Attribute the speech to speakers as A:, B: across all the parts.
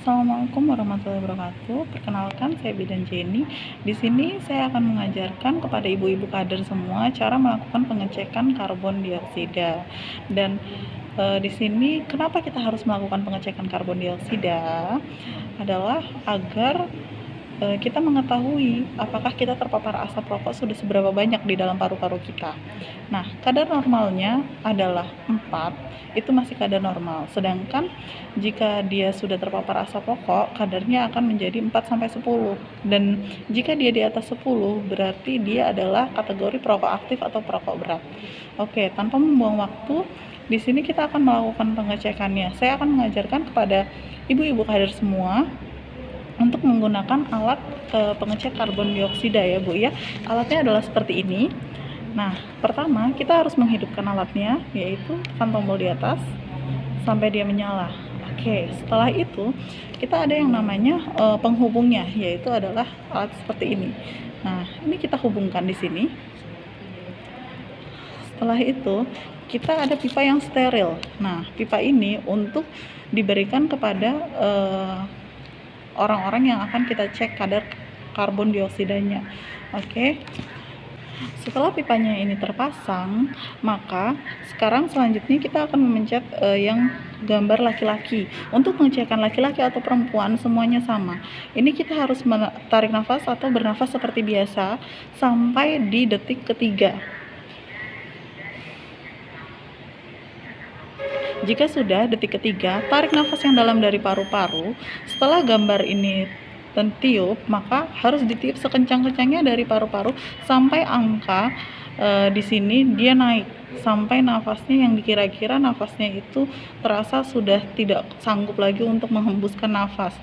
A: Assalamualaikum warahmatullahi wabarakatuh. Perkenalkan, saya Bidan Jenny. Di sini saya akan mengajarkan kepada ibu-ibu kader semua cara melakukan pengecekan karbon dioksida. Dan di sini kenapa kita harus melakukan pengecekan karbon dioksida? Adalah agar kita mengetahui apakah kita terpapar asap rokok sudah seberapa banyak di dalam paru-paru kita. Nah, kadar normalnya adalah 4, itu masih kadar normal. Sedangkan jika dia sudah terpapar asap rokok, kadarnya akan menjadi 4-10. Dan jika dia di atas 10, berarti dia adalah kategori perokok aktif atau perokok berat. Oke, tanpa membuang waktu, di sini kita akan melakukan pengecekannya. Saya akan mengajarkan kepada ibu-ibu kader semua untuk menggunakan alat pengecek karbon dioksida ya Bu ya. Alatnya adalah seperti ini. Nah, pertama kita harus menghidupkan alatnya, yaitu tekan tombol di atas sampai dia menyala. Oke, setelah itu kita ada yang namanya penghubungnya, yaitu adalah alat seperti ini. Nah, ini kita hubungkan di sini. Setelah itu kita ada pipa yang steril. Nah, pipa ini untuk diberikan kepada orang-orang yang akan kita cek kadar karbon dioksidanya. Oke. Setelah pipanya ini terpasang, maka sekarang selanjutnya kita akan memencet yang gambar laki-laki. Untuk pengecekan laki-laki atau perempuan semuanya sama. Ini kita harus tarik nafas atau bernafas seperti biasa sampai di detik ketiga. Jika sudah detik ketiga, tarik nafas yang dalam dari paru-paru. Setelah gambar ini tertiup, maka harus ditiup sekencang-kencangnya dari paru-paru sampai angka di sini dia naik sampai nafasnya yang dikira-kira nafasnya itu terasa sudah tidak sanggup lagi untuk menghembuskan nafas.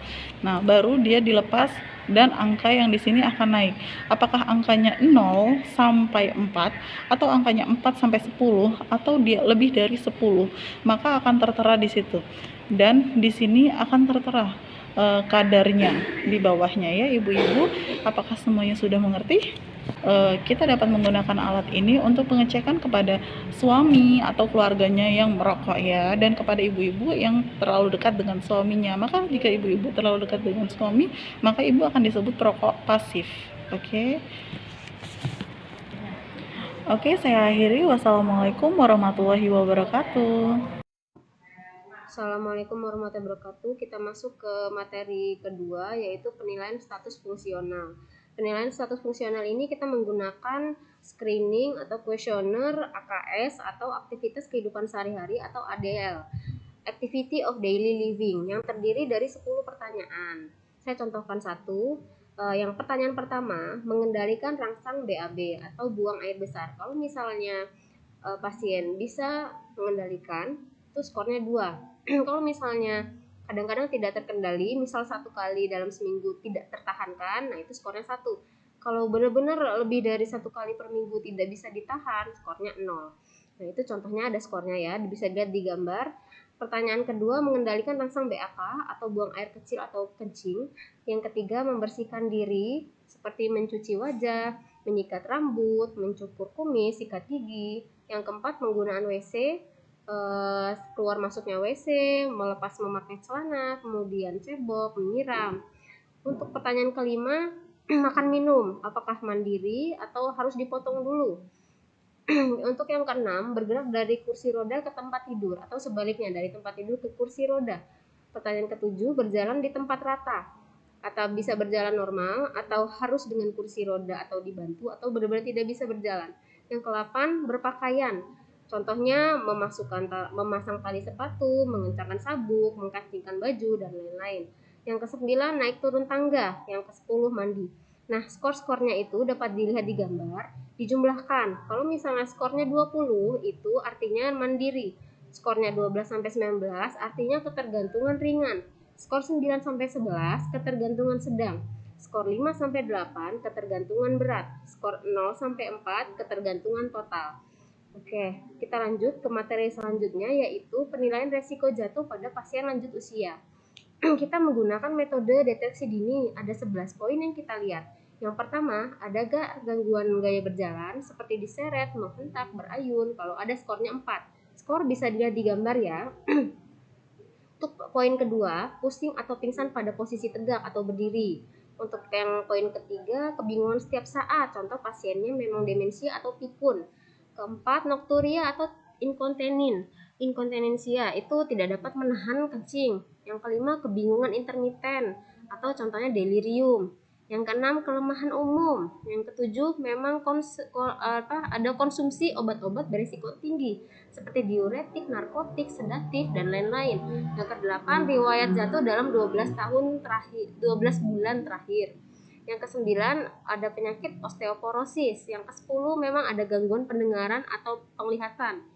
A: Nah, baru dia dilepas dan angka yang di sini akan naik. Apakah angkanya 0 sampai 4 atau angkanya 4 sampai 10 atau dia lebih dari 10, maka akan tertera di situ. Dan di sini akan tertera kadarnya di bawahnya ya ibu-ibu. Apakah semuanya sudah mengerti? Kita dapat menggunakan alat ini untuk pengecekan kepada suami atau keluarganya yang merokok ya, dan kepada ibu-ibu yang terlalu dekat dengan suaminya. Maka jika ibu-ibu terlalu dekat dengan suami, maka ibu akan disebut perokok pasif. Oke. Oke, saya akhiri. Wassalamualaikum warahmatullahi wabarakatuh.
B: Assalamualaikum warahmatullahi wabarakatuh. Kita masuk ke materi kedua, yaitu penilaian status fungsional. Penilaian status fungsional ini kita menggunakan screening atau kuesioner AKS atau aktivitas kehidupan sehari-hari atau ADL, Activity of Daily Living, yang terdiri dari 10 pertanyaan. Saya contohkan satu. Yang pertanyaan pertama, mengendalikan rangsang BAB atau buang air besar. Kalau misalnya pasien bisa mengendalikan, itu skornya 2. Kalau misalnya kadang-kadang tidak terkendali, misal 1 kali dalam seminggu tidak tertahankan, nah itu skornya 1. Kalau benar-benar lebih dari 1 kali per minggu tidak bisa ditahan, skornya 0. Nah itu contohnya ada skornya ya, bisa dilihat di gambar. Pertanyaan kedua, mengendalikan rangsang BAK atau buang air kecil atau kencing. Yang ketiga, membersihkan diri seperti mencuci wajah, menyikat rambut, mencukur kumis, sikat gigi. Yang keempat, penggunaan WC, keluar masuknya WC, melepas memakai celana, kemudian cebok, menyiram. Untuk pertanyaan kelima, makan minum, apakah mandiri atau harus dipotong dulu? Untuk yang keenam, bergerak dari kursi roda ke tempat tidur atau sebaliknya dari tempat tidur ke kursi roda. Pertanyaan ketujuh, berjalan di tempat rata atau bisa berjalan normal atau harus dengan kursi roda atau dibantu atau benar-benar tidak bisa berjalan. Yang ke-8, berpakaian. Contohnya memasang tali sepatu, mengencangkan sabuk, mengkancingkan baju, dan lain-lain. Yang ke-9, naik turun tangga. Yang ke-10, mandi. Nah, skor-skornya itu dapat dilihat di gambar, dijumlahkan. Kalau misalnya skornya 20, itu artinya mandiri. Skornya 12-19 artinya ketergantungan ringan. Skor 9-11 ketergantungan sedang. Skor 5-8 ketergantungan berat. Skor 0-4 ketergantungan total. Oke, kita lanjut ke materi selanjutnya, yaitu penilaian resiko jatuh pada pasien lanjut usia. Kita menggunakan metode deteksi dini. Ada 11 poin yang kita lihat. Yang pertama, ada gak gangguan gaya berjalan seperti diseret, menghentak, berayun. Kalau ada, skornya 4. Skor bisa dilihat di gambar ya. Untuk poin kedua, pusing atau pingsan pada posisi tegak atau berdiri. Untuk yang poin ketiga, kebingungan setiap saat, contoh pasiennya memang demensia atau pikun. Keempat, nokturia atau inkontinensia, itu tidak dapat menahan kencing. Yang kelima, kebingungan intermiten atau contohnya delirium. Yang keenam, kelemahan umum. Yang ketujuh, memang ada konsumsi obat-obat berisiko tinggi seperti diuretik, narkotik, sedatif, dan lain-lain. Yang kedelapan, riwayat jatuh dalam 12 bulan terakhir. Yang kesembilan, ada penyakit osteoporosis. Yang kesepuluh, memang ada gangguan pendengaran atau penglihatan.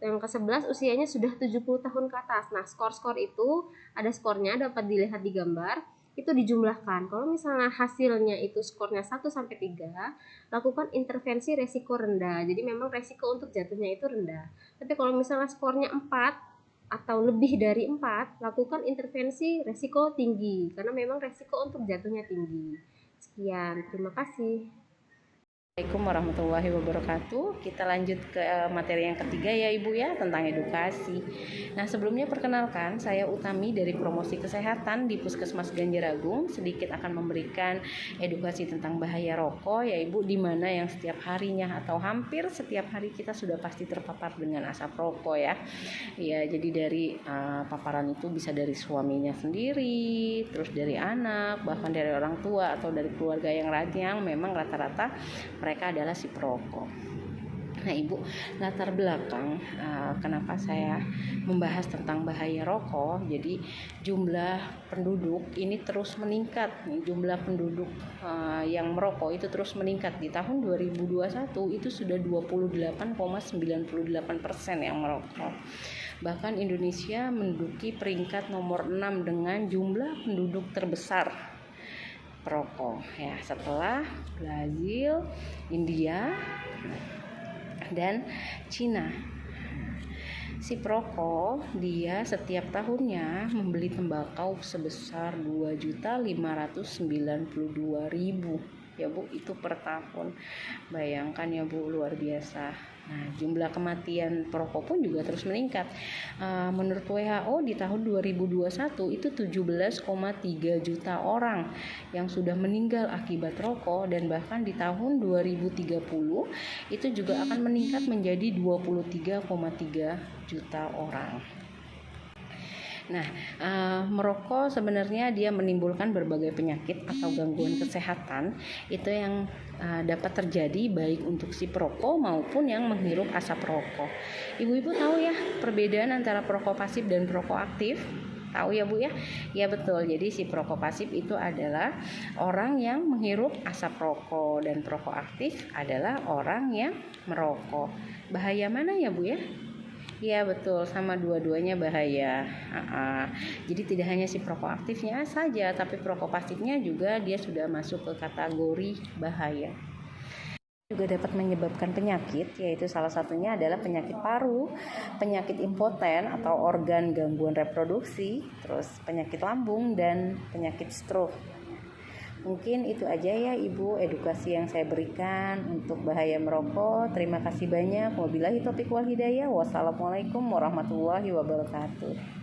B: Yang ke-11, usianya sudah 70 tahun ke atas. Nah, skor-skor itu ada skornya, dapat dilihat di gambar. Itu dijumlahkan. Kalau misalnya hasilnya itu skornya 1 sampai 3, lakukan intervensi resiko rendah. Jadi memang resiko untuk jatuhnya itu rendah. Tapi kalau misalnya skornya 4 atau lebih dari 4, lakukan intervensi resiko tinggi karena memang resiko untuk jatuhnya tinggi. Sekian, terima kasih.
C: Assalamualaikum warahmatullahi wabarakatuh. Kita lanjut ke materi yang ketiga ya Ibu ya, tentang edukasi. Nah, sebelumnya perkenalkan, saya Utami dari Promosi Kesehatan di Puskesmas Ganjar Agung. Sedikit akan memberikan edukasi tentang bahaya rokok ya Ibu, di mana yang setiap harinya atau hampir setiap hari kita sudah pasti terpapar dengan asap rokok ya. Ya, jadi dari paparan itu bisa dari suaminya sendiri, terus dari anak, bahkan dari orang tua atau dari keluarga yang rajin, memang rata-rata mereka adalah si perokok. Nah Ibu, latar belakang kenapa saya membahas tentang bahaya rokok, jadi jumlah penduduk ini terus meningkat. Jumlah penduduk yang merokok itu terus meningkat. Di tahun 2021 itu sudah 28,98% yang merokok. Bahkan Indonesia menduduki peringkat nomor 6 dengan jumlah penduduk terbesar perokok ya, setelah Brazil, India, dan Cina. Si perokok dia setiap tahunnya membeli tembakau sebesar 2.592.000 ya Bu, itu per tahun. Bayangkan ya Bu, luar biasa. Nah, jumlah kematian perokok pun juga terus meningkat. Menurut WHO di tahun 2021 itu 17,3 juta orang yang sudah meninggal akibat rokok, dan bahkan di tahun 2030 itu juga akan meningkat menjadi 23,3 juta orang. Nah, merokok sebenarnya dia menimbulkan berbagai penyakit atau gangguan kesehatan itu yang dapat terjadi baik untuk si perokok maupun yang menghirup asap rokok. Ibu-ibu tahu ya perbedaan antara perokok pasif dan perokok aktif? Tahu ya Bu ya? Ya betul. Jadi si perokok pasif itu adalah orang yang menghirup asap rokok, dan perokok aktif adalah orang yang merokok. Bahaya mana ya Bu ya? Iya betul, sama dua-duanya bahaya. Jadi tidak hanya si perokok aktifnya saja, tapi perokok pasifnya juga dia sudah masuk ke kategori bahaya. Juga dapat menyebabkan penyakit, yaitu salah satunya adalah penyakit paru, penyakit impoten atau organ gangguan reproduksi, terus penyakit lambung, dan penyakit stroke. Mungkin itu aja ya Ibu edukasi yang saya berikan untuk bahaya merokok. Terima kasih banyak. Wabillahi taufiq wal hidayah. Wassalamualaikum warahmatullahi wabarakatuh.